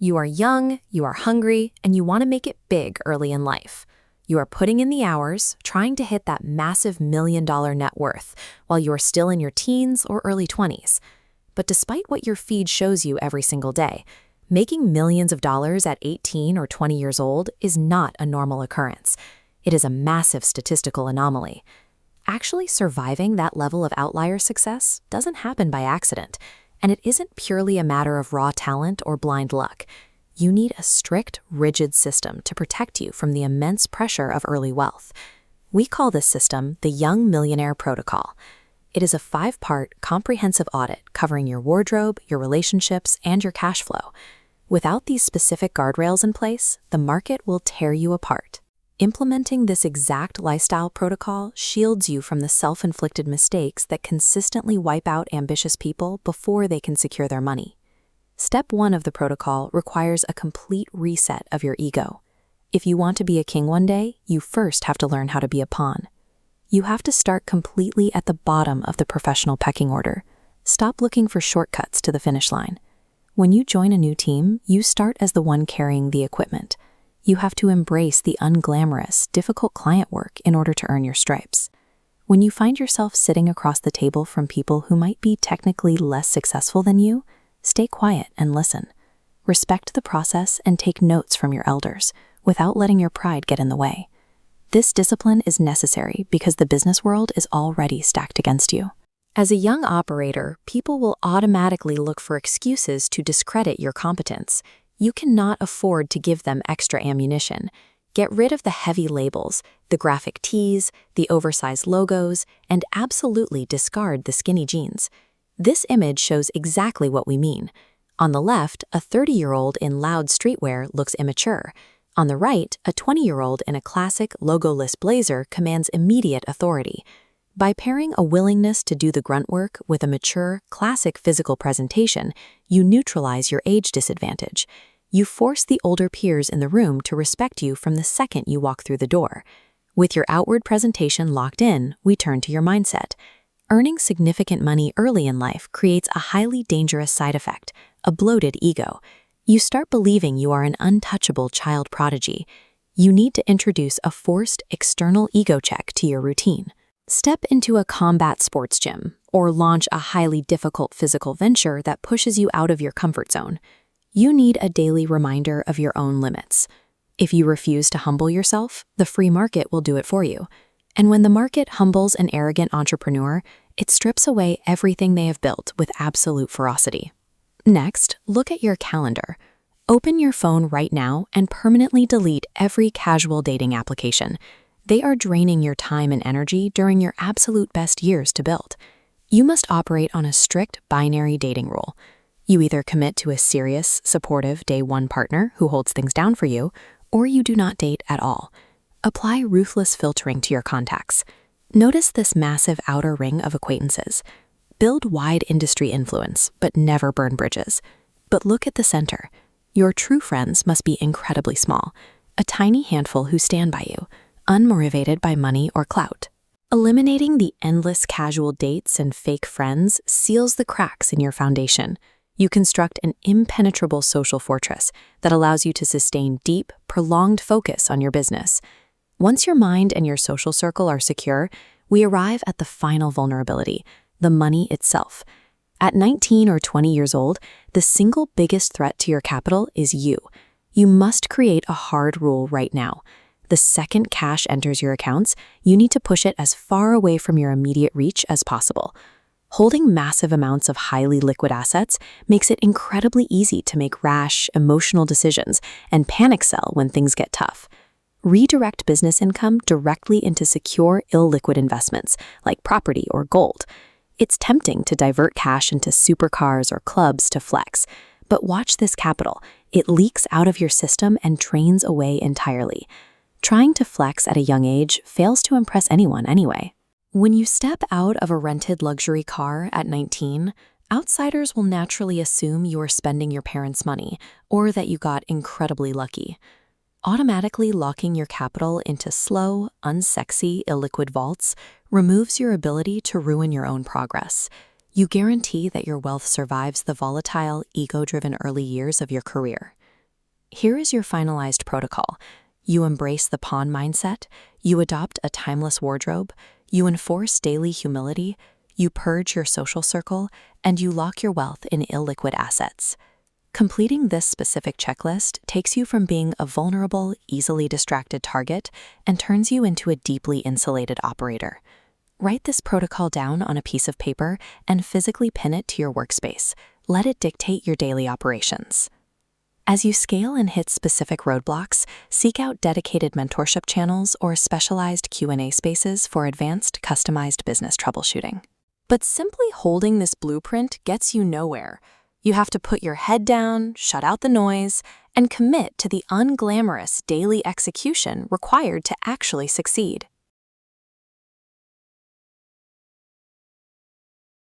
You are young, you are hungry, and you want to make it big early in life. You are putting in the hours, trying to hit that massive $1 million net worth while you are still in your teens or early 20s. But despite what your feed shows you every single day, making millions of dollars at 18 or 20 years old is not a normal occurrence. It is a massive statistical anomaly. Actually surviving that level of outlier success doesn't happen by accident, and it isn't purely a matter of raw talent or blind luck. You need a strict, rigid system to protect you from the immense pressure of early wealth. We call this system the Young Millionaire Protocol. It is a 5-part, comprehensive audit covering your wardrobe, your relationships, and your cash flow. Without these specific guardrails in place, the market will tear you apart. Implementing this exact lifestyle protocol shields you from the self-inflicted mistakes that consistently wipe out ambitious people before they can secure their money. Step 1 of the protocol requires a complete reset of your ego. If you want to be a king one day, you first have to learn how to be a pawn. You have to start completely at the bottom of the professional pecking order. Stop looking for shortcuts to the finish line. When you join a new team, you start as the one carrying the equipment. You have to embrace the unglamorous, difficult client work in order to earn your stripes. When you find yourself sitting across the table from people who might be technically less successful than you, stay quiet and listen. Respect the process and take notes from your elders, without letting your pride get in the way. This discipline is necessary because the business world is already stacked against you. As a young operator, people will automatically look for excuses to discredit your competence. You cannot afford to give them extra ammunition. Get rid of the heavy labels, the graphic tees, the oversized logos, and absolutely discard the skinny jeans. This image shows exactly what we mean. On the left, a 30-year-old in loud streetwear looks immature. On the right, a 20-year-old in a classic logoless blazer commands immediate authority. By pairing a willingness to do the grunt work with a mature, classic physical presentation, you neutralize your age disadvantage. You force the older peers in the room to respect you from the second you walk through the door. With your outward presentation locked in, we turn to your mindset. Earning significant money early in life creates a highly dangerous side effect, a bloated ego. You start believing you are an untouchable child prodigy. You need to introduce a forced external ego check to your routine. Step into a combat sports gym, or launch a highly difficult physical venture that pushes you out of your comfort zone. You need a daily reminder of your own limits. If you refuse to humble yourself, the free market will do it for you. And when the market humbles an arrogant entrepreneur, it strips away everything they have built with absolute ferocity. Next, look at your calendar. Open your phone right now and permanently delete every casual dating application. They are draining your time and energy during your absolute best years to build. You must operate on a strict binary dating rule. You either commit to a serious, supportive day one partner who holds things down for you, or you do not date at all. Apply ruthless filtering to your contacts. Notice this massive outer ring of acquaintances. Build wide industry influence, but never burn bridges. But look at the center. Your true friends must be incredibly small, a tiny handful who stand by you, unmotivated by money or clout. Eliminating the endless casual dates and fake friends seals the cracks in your foundation. You construct an impenetrable social fortress that allows you to sustain deep, prolonged focus on your business. Once your mind and your social circle are secure, we arrive at the final vulnerability, the money itself. At 19 or 20 years old, the single biggest threat to your capital is you. You must create a hard rule right now. The second cash enters your accounts, you need to push it as far away from your immediate reach as possible. Holding massive amounts of highly liquid assets makes it incredibly easy to make rash, emotional decisions and panic sell when things get tough. Redirect business income directly into secure, illiquid investments like property or gold. It's tempting to divert cash into supercars or clubs to flex, but watch this capital. It leaks out of your system and drains away entirely. Trying to flex at a young age fails to impress anyone anyway. When you step out of a rented luxury car at 19, outsiders will naturally assume you are spending your parents' money or that you got incredibly lucky. Automatically locking your capital into slow, unsexy, illiquid vaults removes your ability to ruin your own progress. You guarantee that your wealth survives the volatile, ego-driven early years of your career. Here is your finalized protocol. You embrace the pawn mindset, you adopt a timeless wardrobe, you enforce daily humility, you purge your social circle, and you lock your wealth in illiquid assets. Completing this specific checklist takes you from being a vulnerable, easily distracted target and turns you into a deeply insulated operator. Write this protocol down on a piece of paper and physically pin it to your workspace. Let it dictate your daily operations. As you scale and hit specific roadblocks, seek out dedicated mentorship channels or specialized Q&A spaces for advanced, customized business troubleshooting. But simply holding this blueprint gets you nowhere. You have to put your head down, shut out the noise, and commit to the unglamorous daily execution required to actually succeed.